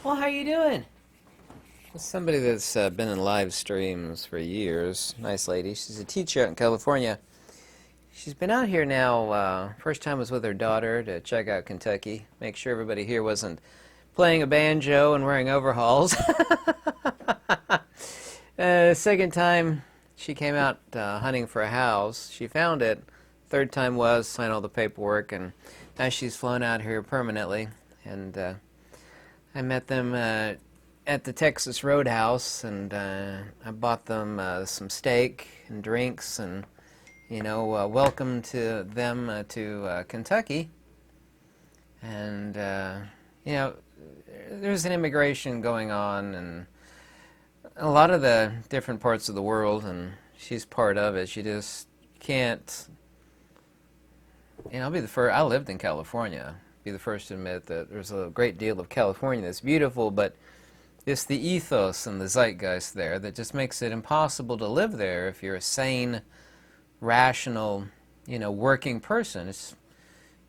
Well, how are you doing? Somebody that's been in live streams for years. Nice lady. She's a teacher out in California. She's been out here now. First time was with her daughter to check out Kentucky. Make sure everybody here wasn't playing a banjo and wearing overalls. Second time she came out hunting for a house. She found it. Third time was sign all the paperwork, and now she's flown out here permanently. And I met them at the Texas Roadhouse, and I bought them some steak and drinks, and welcome to them to Kentucky. And there's an immigration going on, and a lot of the different parts of the world, and she's part of it. She just can't. I'll be the first. I lived in California. Be the first to admit that there's a great deal of California that's beautiful, but it's the ethos and the zeitgeist there that just makes it impossible to live there if you're a sane, rational, working person.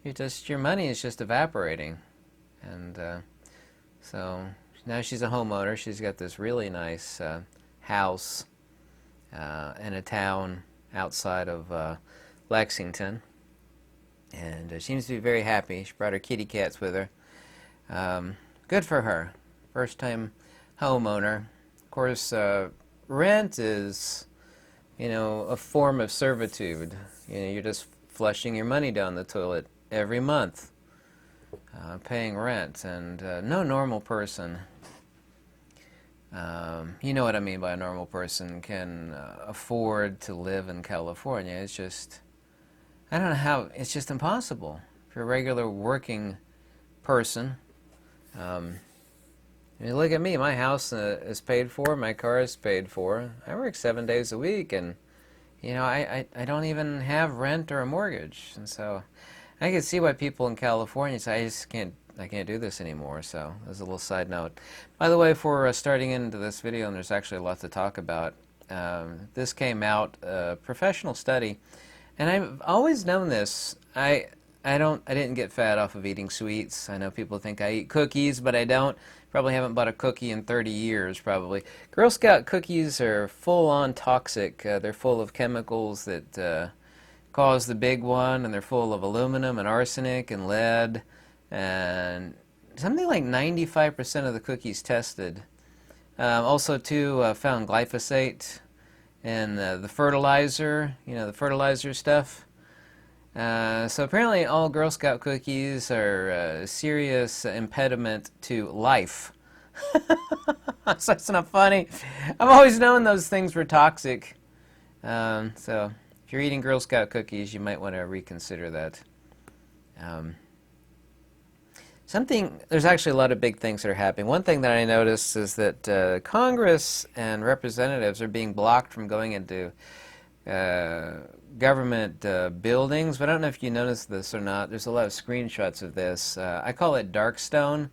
Your money is just evaporating, and so now she's a homeowner. She's got this really nice house in a town outside of Lexington. And seems to be very happy. She brought her kitty cats with her. Good for her. First time homeowner. Of course, rent is, a form of servitude. You're just flushing your money down the toilet every month, paying rent. And no normal person, you know what I mean by a normal person, can afford to live in California. It's just... I don't know how, it's just impossible for a regular working person. Look at me, my house is paid for, my car is paid for. I work 7 days a week, and I don't even have rent or a mortgage. And so I can see why people in California say, I can't do this anymore. So there's a little side note. By the way, for starting into this video, and there's actually a lot to talk about, this came out, a professional study. And I've always known this. I didn't get fat off of eating sweets. I know people think I eat cookies, but I don't. Probably haven't bought a cookie in 30 years, probably. Girl Scout cookies are full-on toxic. They're full of chemicals that cause the big one, and they're full of aluminum and arsenic and lead. And something like 95% of the cookies tested. Also, too, found glyphosate. And the fertilizer, the fertilizer stuff. So apparently all Girl Scout cookies are a serious impediment to life. So it's not funny. I've always known those things were toxic. So if you're eating Girl Scout cookies, you might want to reconsider that. There's actually a lot of big things that are happening. One thing that I noticed is that Congress and representatives are being blocked from going into government buildings. But I don't know if you noticed this or not. There's a lot of screenshots of this. I call it Darkstone.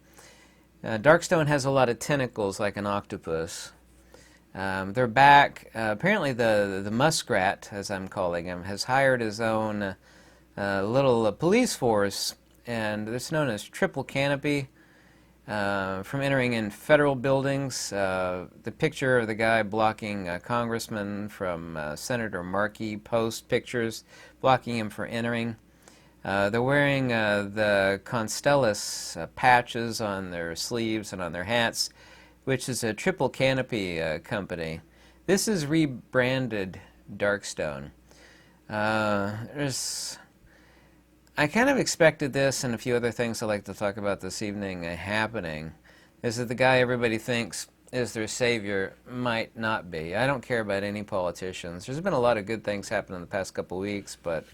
Darkstone has a lot of tentacles like an octopus. They're back. Apparently the muskrat, as I'm calling him, has hired his own little police force. And it's known as triple canopy from entering in federal buildings. The picture of the guy blocking a congressman from Senator Markey post pictures, blocking him from entering. They're wearing the Constellus patches on their sleeves and on their hats, which is a triple canopy company. This is rebranded Darkstone. I kind of expected this and a few other things I'd like to talk about this evening happening, is that the guy everybody thinks is their savior might not be. I don't care about any politicians. There's been a lot of good things happening in the past couple weeks, but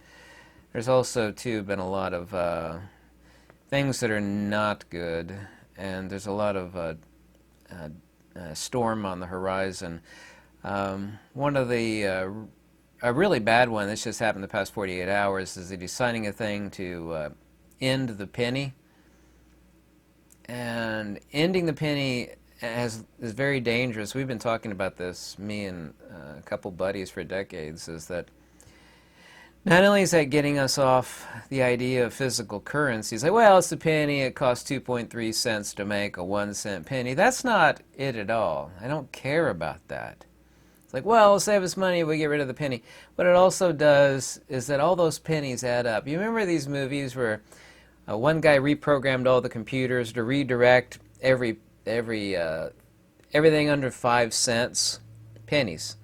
there's also, too, been a lot of things that are not good, and there's a lot of storm on the horizon. One of the a really bad one, this just happened the past 48 hours, is that he's signing a thing to end the penny. And ending the penny is very dangerous. We've been talking about this, me and a couple buddies, for decades, is that Not only is that getting us off the idea of physical currencies, like, well, it's a penny, it costs 2.3 cents to make a 1 cent penny. That's not it at all. I don't care about that. It's like, well, save us money, we get rid of the penny. What it also does is that all those pennies add up. You remember these movies where one guy reprogrammed all the computers to redirect everything under 5 cents, pennies,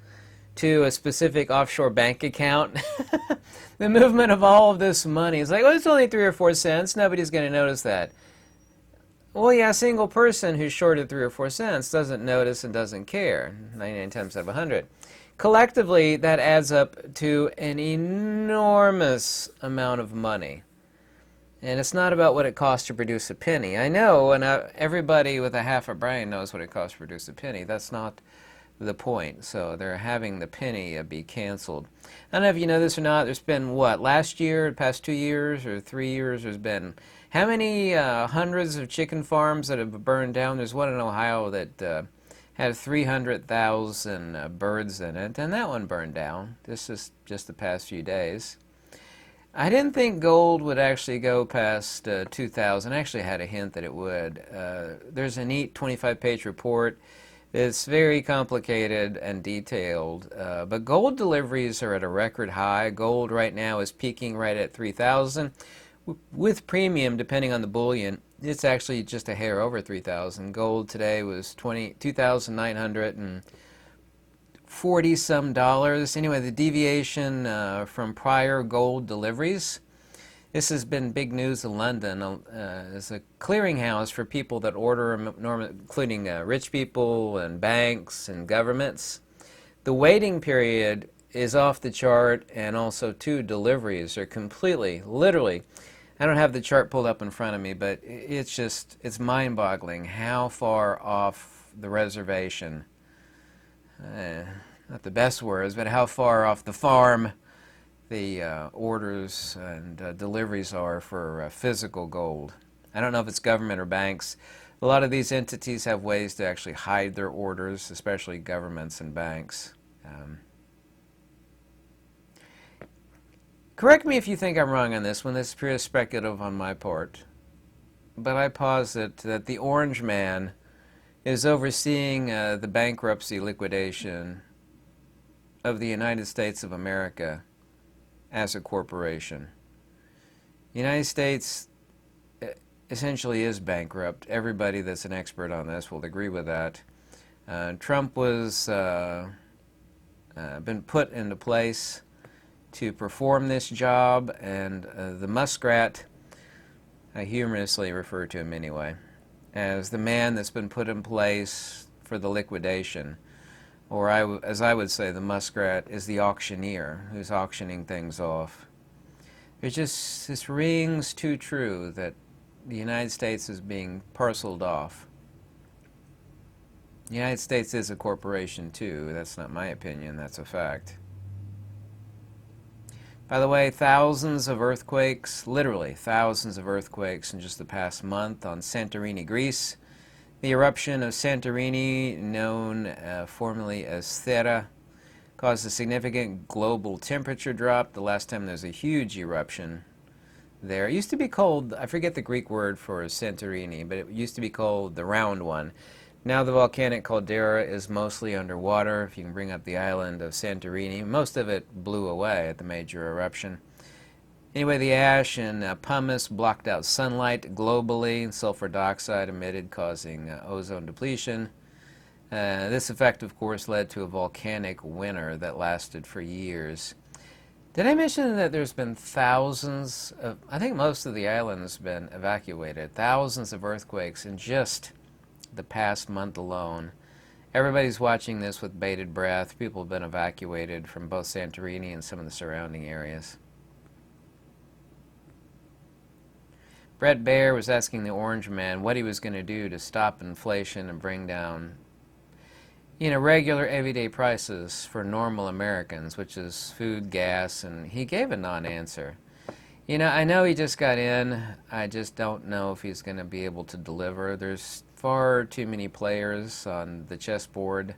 to a specific offshore bank account? The movement of all of this money is like, oh, it's only 3 or 4 cents. Nobody's going to notice that. Well, yeah, a single person who's shorted 3 or 4 cents doesn't notice and doesn't care, 99 times out of 100. Collectively, that adds up to an enormous amount of money. And it's not about what it costs to produce a penny. I know, and everybody with a half a brain knows what it costs to produce a penny. That's not the point. So they're having the penny be canceled. I don't know if you know this or not. There's been, what, last year, the past 2 years or 3 years, there's been how many hundreds of chicken farms that have burned down? There's one in Ohio that had 300,000 birds in it, and that one burned down. This is just the past few days. I didn't think gold would actually go past 2,000. I actually had a hint that it would. There's a neat 25-page report. It's very complicated and detailed, but gold deliveries are at a record high. Gold right now is peaking right at 3,000. With premium, depending on the bullion, it's actually just a hair over 3,000. Gold today was $2,940 some dollars. Anyway, the deviation from prior gold deliveries. This has been big news in London as a clearinghouse for people that order, including rich people and banks and governments. The waiting period is off the chart, and also, too, deliveries are completely, literally, I don't have the chart pulled up in front of me, but it's mind-boggling how far off the reservation, not the best words, but how far off the farm the orders and deliveries are for physical gold. I don't know if it's government or banks. A lot of these entities have ways to actually hide their orders, especially governments and banks. Correct me if you think I'm wrong on this one. This is pure speculative on my part. But I posit that the Orange Man is overseeing the bankruptcy liquidation of the United States of America as a corporation. The United States essentially is bankrupt. Everybody that's an expert on this will agree with that. Trump was been put into place to perform this job, and the muskrat, I humorously refer to him anyway, as the man that's been put in place for the liquidation. Or as I would say, the muskrat is the auctioneer who's auctioning things off. This rings too true that the United States is being parceled off. The United States is a corporation too. That's not my opinion, that's a fact. By the way, thousands of earthquakes, literally thousands of earthquakes in just the past month on Santorini, Greece. The eruption of Santorini, known formerly as Thera, caused a significant global temperature drop. The last time there was a huge eruption there. It used to be called, I forget the Greek word for Santorini, but it used to be called the round one. Now the volcanic caldera is mostly underwater. If you can bring up the island of Santorini, most of it blew away at the major eruption. Anyway, the ash and pumice blocked out sunlight globally. Sulfur dioxide emitted, causing ozone depletion. This effect, of course, led to a volcanic winter that lasted for years. Did I mention that there's been thousands of, I think most of the island has been evacuated, thousands of earthquakes in just the past month alone. Everybody's watching this with bated breath. People have been evacuated from both Santorini and some of the surrounding areas. Brett Baer was asking the Orange Man what he was going to do to stop inflation and bring down, regular everyday prices for normal Americans, which is food, gas, and he gave a non-answer. I know he just got in. I just don't know if he's going to be able to deliver. There's far too many players on the chessboard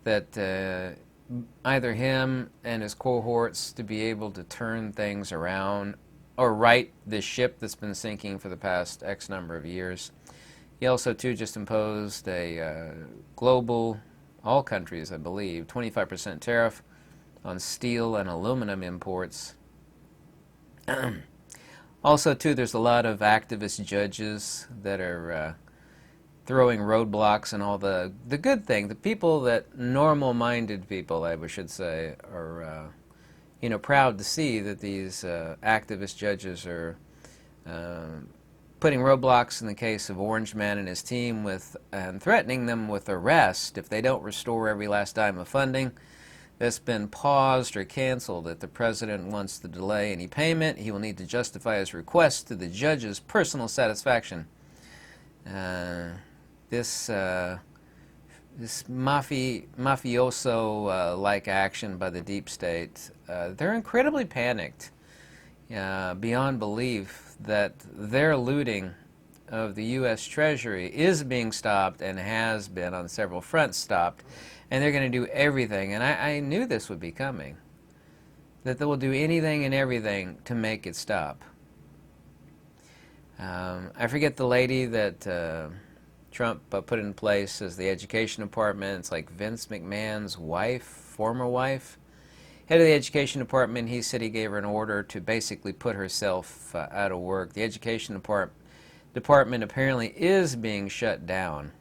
that either him and his cohorts to be able to turn things around or right the ship that's been sinking for the past X number of years. He also, too, just imposed a global, all countries, I believe, 25% tariff on steel and aluminum imports. Also, too, there's a lot of activist judges that are throwing roadblocks and all the good thing. The people that, normal-minded people, I should say, are proud to see that these activist judges are putting roadblocks in the case of Orange Man and his team and threatening them with arrest if they don't restore every last dime of funding that's been paused or canceled. If the president wants to delay any payment, he will need to justify his request to the judge's personal satisfaction. This mafioso-like action by the deep state, they're incredibly panicked beyond belief that their looting of the U.S. Treasury is being stopped and has been on several fronts stopped, and they're going to do everything, and I knew this would be coming, that they will do anything and everything to make it stop. I forget the lady that Trump put in place as the education department. It's like Vince McMahon's wife, former wife. Head of the education department, he said he gave her an order to basically put herself out of work. The education department apparently is being shut down.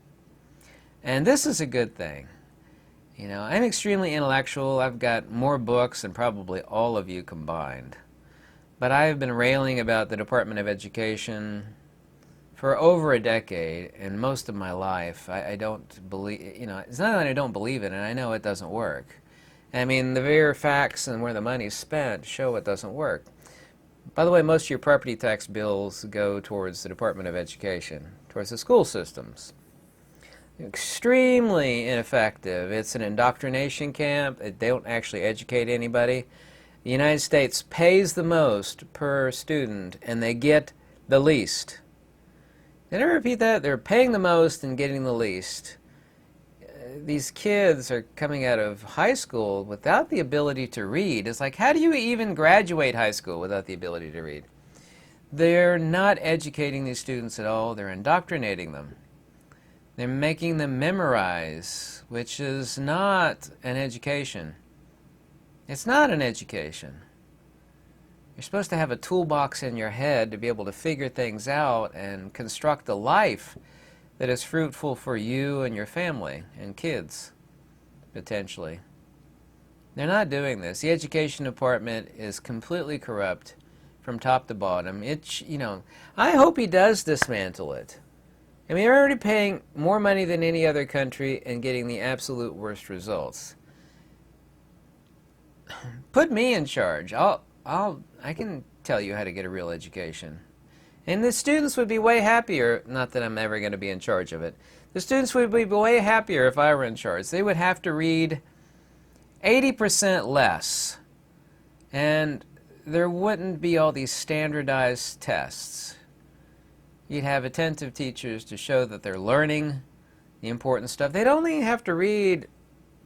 And this is a good thing. You know, I'm extremely intellectual. I've got more books than probably all of you combined. But I've been railing about the Department of Education for over a decade, and most of my life. I don't believe, it's not that I don't believe it, and I know it doesn't work. I mean, the very facts and where the money's spent show it doesn't work. By the way, most of your property tax bills go towards the Department of Education, towards the school systems. Extremely ineffective. It's an indoctrination camp. They don't actually educate anybody. The United States pays the most per student, and they get the least. Did I repeat that? They're paying the most and getting the least. These kids are coming out of high school without the ability to read. It's like, how do you even graduate high school without the ability to read? They're not educating these students at all. They're indoctrinating them. They're making them memorize, which is not an education. It's not an education. You're supposed to have a toolbox in your head to be able to figure things out and construct a life that is fruitful for you and your family and kids, potentially. They're not doing this. The education department is completely corrupt from top to bottom. I hope he does dismantle it. I mean, they're already paying more money than any other country and getting the absolute worst results. Put me in charge. I can tell you how to get a real education. And the students would be way happier, not that I'm ever going to be in charge of it. The students would be way happier if I were in charge. They would have to read 80% less. And there wouldn't be all these standardized tests. You'd have attentive teachers to show that they're learning the important stuff. They'd only have to read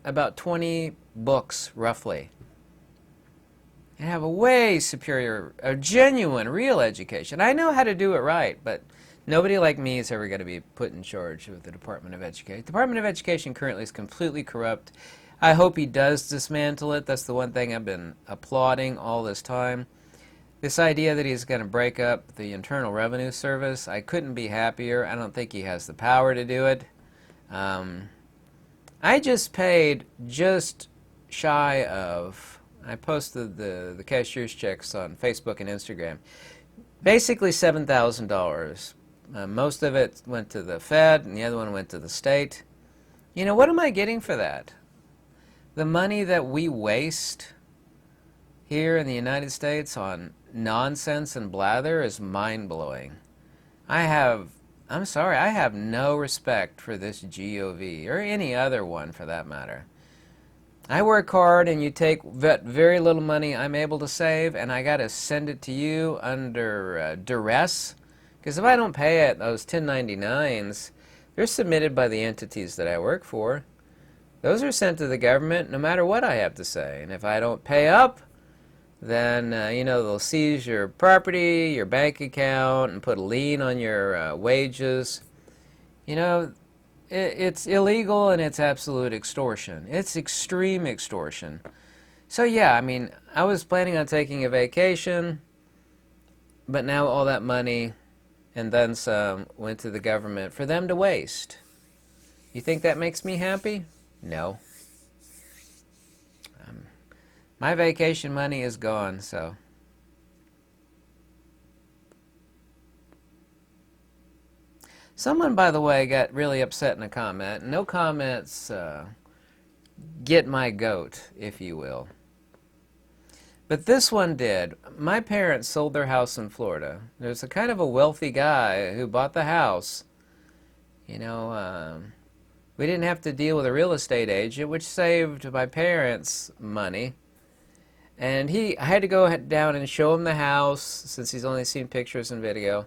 about 20 books, roughly. And have a way superior, a genuine, real education. I know how to do it right, but nobody like me is ever going to be put in charge of the Department of Education. The Department of Education currently is completely corrupt. I hope he does dismantle it. That's the one thing I've been applauding all this time. This idea that he's going to break up the Internal Revenue Service, I couldn't be happier. I don't think he has the power to do it. I just paid just shy of, I posted the cashier's checks on Facebook and Instagram, basically $7,000. Most of it went to the Fed and the other one went to the state. You know, what am I getting for that? The money that we waste here in the United States on nonsense and blather is mind-blowing. I'm sorry, I have no respect for this GOV, or any other one for that matter. I work hard and you take very little money I'm able to save and I got to send it to you under duress. Because if I don't pay it, those 1099s, they're submitted by the entities that I work for. Those are sent to the government no matter what I have to say. And if I don't pay up, then, they'll seize your property, your bank account, and put a lien on your wages. It's illegal and it's absolute extortion. It's extreme extortion. So yeah, I was planning on taking a vacation, but now all that money and then some went to the government for them to waste. You think that makes me happy? No. My vacation money is gone, so. Someone, by the way, got really upset in a comment. No comments get my goat, if you will. But this one did. My parents sold their house in Florida. There's a kind of a wealthy guy who bought the house. We didn't have to deal with a real estate agent, which saved my parents money. And I had to go down and show him the house, since he's only seen pictures and video.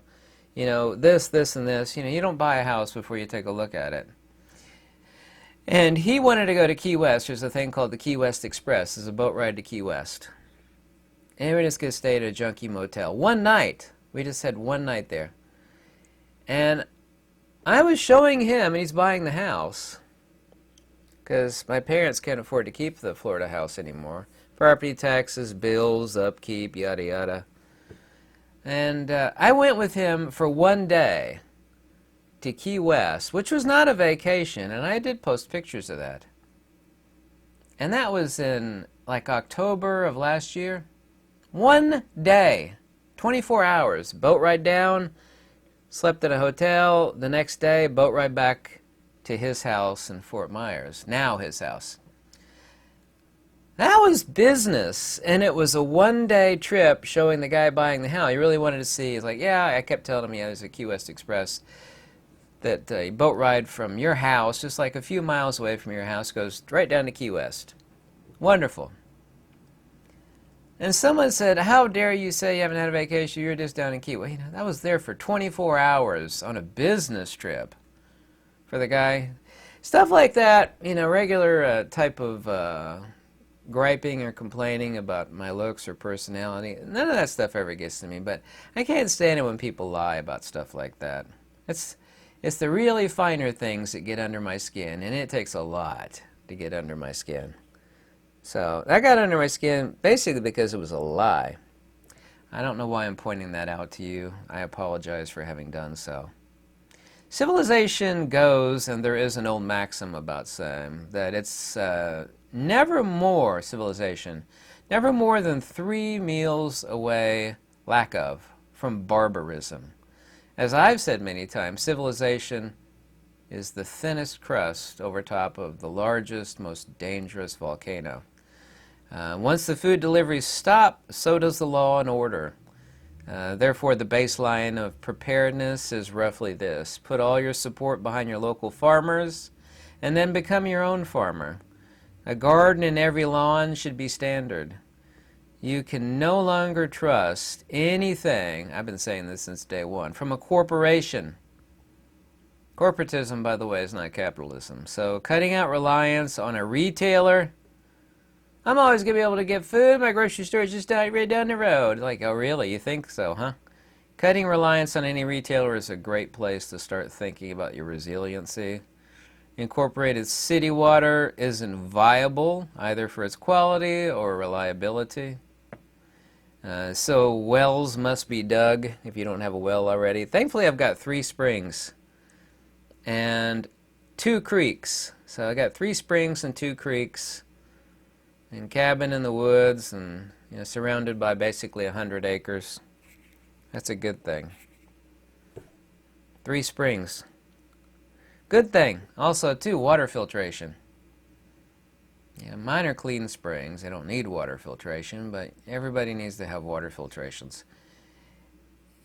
This, and this. You don't buy a house before you take a look at it. And he wanted to go to Key West. There's a thing called the Key West Express. It's a boat ride to Key West. And we just could stay at a junky motel. One night. We just had one night there. And I was showing him, and he's buying the house, because my parents can't afford to keep the Florida house anymore. Property taxes, bills, upkeep, yada yada. And I went with him for one day to Key West, which was not a vacation, and I did post pictures of that. And that was in like October of last year. One day, 24 hours, boat ride down, slept at a hotel. The next day, boat ride back to his house in Fort Myers, now his house. That was business, and it was a one-day trip showing the guy buying the house. He really wanted to see. He's like, yeah, I kept telling him, yeah, there's a Key West Express that a boat ride from your house, just like a few miles away from your house, goes right down to Key West. Wonderful. And someone said, how dare you say you haven't had a vacation, you're just down in Key West. That was there for 24 hours on a business trip for the guy. Stuff like that, regular type of griping or complaining about my looks or personality. None of that stuff ever gets to me, but I can't stand it when people lie about stuff like that. It's the really finer things that get under my skin, and it takes a lot to get under my skin. So that got under my skin basically because it was a lie. I don't know why I'm pointing that out to you. I apologize for having done so. Civilization goes, and there is an old maxim about saying that it's never more civilization, never more than 3 meals away, lack of, from barbarism. As I've said many times, civilization is the thinnest crust over top of the largest, most dangerous volcano. Once the food deliveries stop, so does the law and order. Therefore, the baseline of preparedness is roughly this. Put all your support behind your local farmers, and then become your own farmer. A garden in every lawn should be standard. You can no longer trust anything, I've been saying this since day one, from a corporation. Corporatism, by the way, is not capitalism. So cutting out reliance on a retailer. I'm always going to be able to get food. My grocery store is just right down the road. Like, oh really? You think so, huh? Cutting reliance on any retailer is a great place to start thinking about your resiliency. Incorporated city water isn't viable, either for its quality or reliability. So wells must be dug if you don't have a well already. Thankfully, I've got 3 springs and 2 creeks. So I got 3 springs and 2 creeks, and cabin in the woods, and surrounded by basically 100 acres. That's a good thing. 3 springs. Good thing. Also, too, water filtration. Mine are clean springs. They don't need water filtration, but everybody needs to have water filtrations.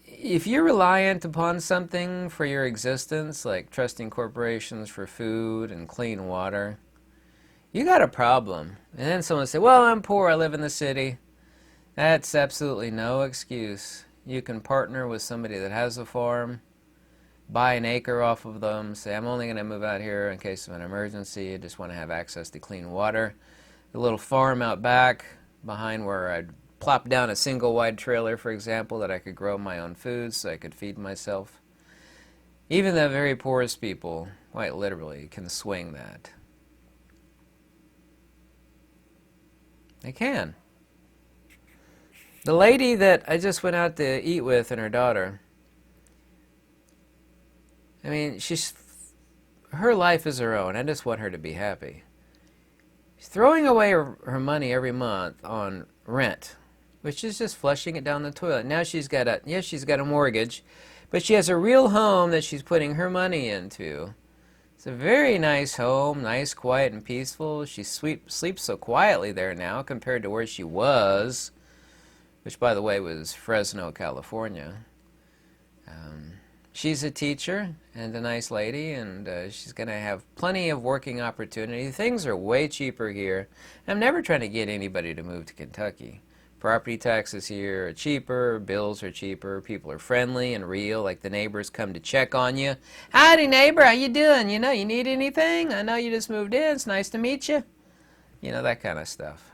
If you're reliant upon something for your existence, like trusting corporations for food and clean water, you got a problem. And then someone say, well, I'm poor, I live in the city. That's absolutely no excuse. You can partner with somebody that has a farm. buy an acre off of them, say I'm only going to move out here in case of an emergency, I just want to have access to clean water. A little farm out back behind where I'd plop down a single wide trailer, for example, that I could grow my own food so I could feed myself. Even the very poorest people, quite literally, can swing that. They can. The lady that I just went out to eat with and her daughter, I mean, her life is her own. I just want her to be happy. She's throwing away her money every month on rent, which is just flushing it down the toilet. Now she's got a mortgage, but she has a real home that she's putting her money into. It's a very nice home, nice, quiet, and peaceful. She sleeps so quietly there now compared to where she was, which, by the way, was Fresno, California. She's a teacher and a nice lady, and she's going to have plenty of working opportunity. Things are way cheaper here. I'm never trying to get anybody to move to Kentucky. Property taxes here are cheaper, bills are cheaper, people are friendly and real, like the neighbors come to check on you. Howdy, neighbor, how you doing? You know, you need anything? I know you just moved in. It's nice to meet you. You know, that kind of stuff.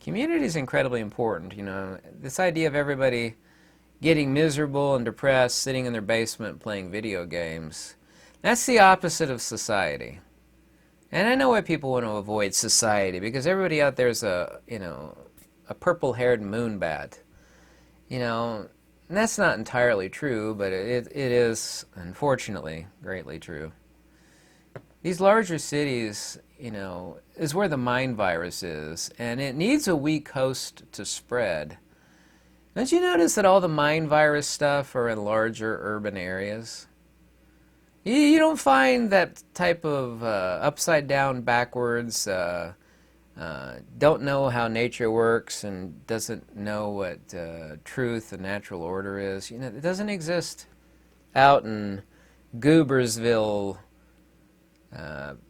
Community is incredibly important. You know, this idea of everybody getting miserable and depressed, sitting in their basement playing video games, that's the opposite of society. And I know why people want to avoid society, because everybody out there is a purple-haired moonbat. You know, and that's not entirely true, but it is, unfortunately, greatly true. These larger cities, you know, is where the mind virus is, and it needs a weak host to spread. Don't you notice that all the mind virus stuff are in larger urban areas? You don't find that type of upside down, backwards, don't know how nature works and doesn't know what truth and natural order is. You know, it doesn't exist out in Goobersville,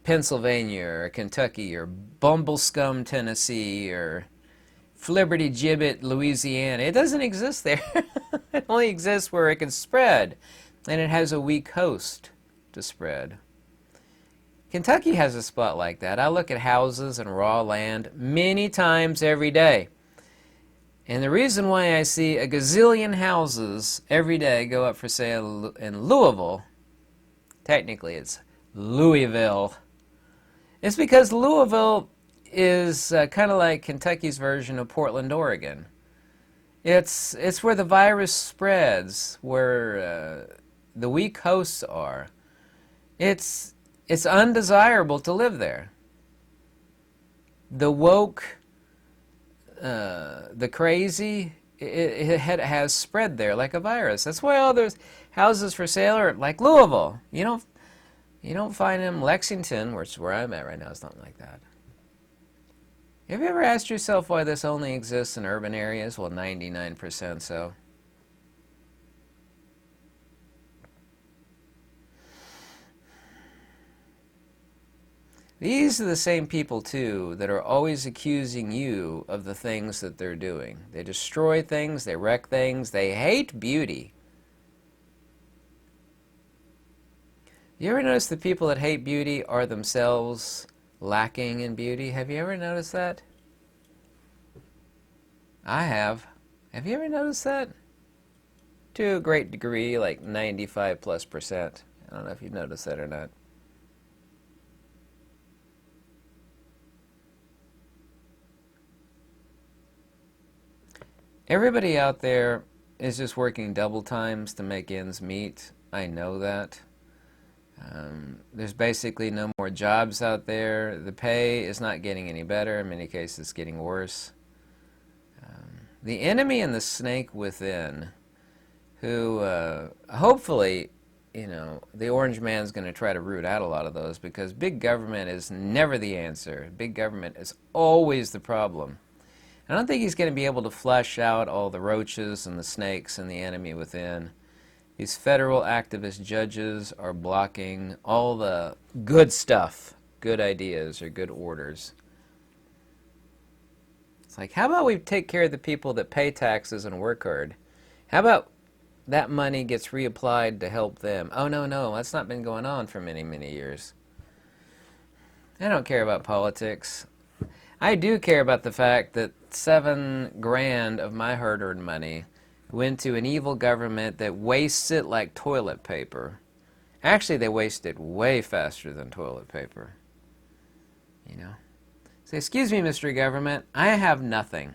Pennsylvania, or Kentucky, or Bumblescum, Tennessee, or Flibberty Gibbet, Louisiana. It doesn't exist there. It only exists where it can spread, and it has a weak host to spread. Kentucky has a spot like that. I look at houses and raw land many times every day. And the reason why I see a gazillion houses every day go up for sale in Louisville, technically it's Louisville, is because Louisville is kind of like Kentucky's version of Portland, Oregon. It's where the virus spreads, where the weak hosts are. It's undesirable to live there. The woke, the crazy, it has spread there like a virus. That's why all those houses for sale are like Louisville. You don't find them in Lexington, which is where I'm at right now. It's not like that. Have you ever asked yourself why this only exists in urban areas? Well, 99% so. These are the same people, too, that are always accusing you of the things that they're doing. They destroy things, they wreck things, they hate beauty. You ever notice the people that hate beauty are themselves lacking in beauty? Have you ever noticed that? I have. Have you ever noticed that? To a great degree, like 95+%. I don't know if you've noticed that or not. Everybody out there is just working double times to make ends meet. I know that. There's basically no more jobs out there. The pay is not getting any better. In many cases, it's getting worse. The enemy and the snake within, who hopefully, the orange man's going to try to root out a lot of those, because big government is never the answer. Big government is always the problem. I don't think he's going to be able to flush out all the roaches and the snakes and the enemy within. These federal activist judges are blocking all the good stuff, good ideas, or good orders. It's like, how about we take care of the people that pay taxes and work hard? How about that money gets reapplied to help them. Oh, no, no, that's not been going on for many, many years. I don't care about politics. I do care about the fact that 7 grand of my hard-earned money went to an evil government that wastes it like toilet paper. Actually, they waste it way faster than toilet paper. You know? So, excuse me, Mr. Government, I have nothing.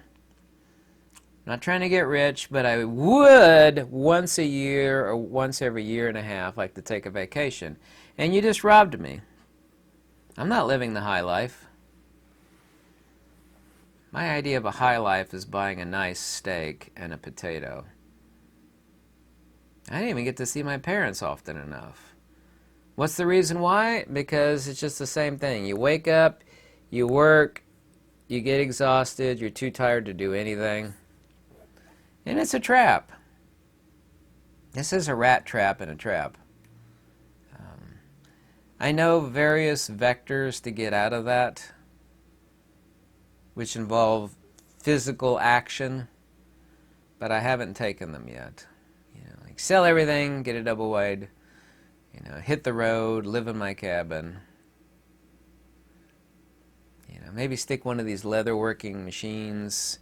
I'm not trying to get rich, but I would once a year or once every year and a half like to take a vacation. And you just robbed me. I'm not living the high life. My idea of a high life is buying a nice steak and a potato. I didn't even get to see my parents often enough. What's the reason why? Because it's just the same thing. You wake up, you work, you get exhausted, you're too tired to do anything. And it's a trap. This is a rat trap in a trap. I know various vectors to get out of that, which involve physical action, but I haven't taken them yet. You know, like sell everything, get a double wide, you know, hit the road, live in my cabin. You know, maybe stick one of these leather working machines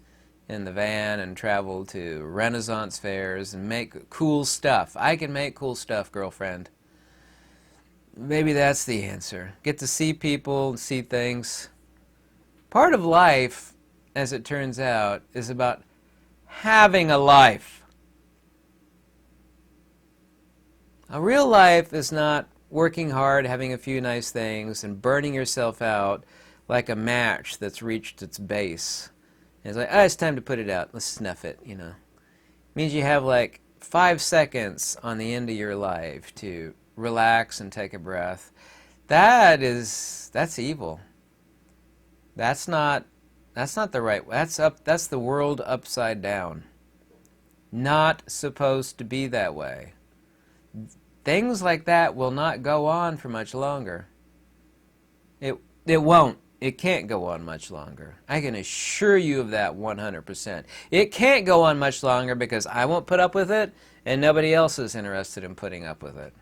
in the van and travel to Renaissance fairs and make cool stuff. I can make cool stuff, girlfriend. Maybe that's the answer. Get to see people and see things. Part of life, as it turns out, is about having a life. A real life is not working hard, having a few nice things, and burning yourself out like a match that's reached its base. And it's like, oh, it's time to put it out. Let's snuff it, you know. It means you have like 5 seconds on the end of your life to relax and take a breath. That's evil. That's not the right. That's the world upside down. Not supposed to be that way. Things like that will not go on for much longer. It won't. It can't go on much longer. I can assure you of that 100%. It can't go on much longer because I won't put up with it and nobody else is interested in putting up with it.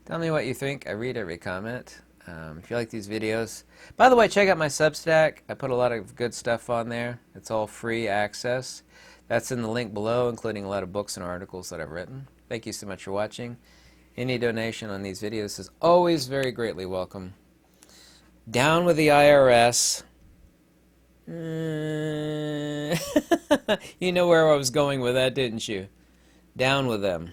Tell me what you think. I read every comment. If you like these videos. By the way, check out my Substack. I put a lot of good stuff on there. It's all free access. That's in the link below, including a lot of books and articles that I've written. Thank you so much for watching. Any donation on these videos is always very greatly welcome. Down with the IRS. You know where I was going with that, didn't you? Down with them.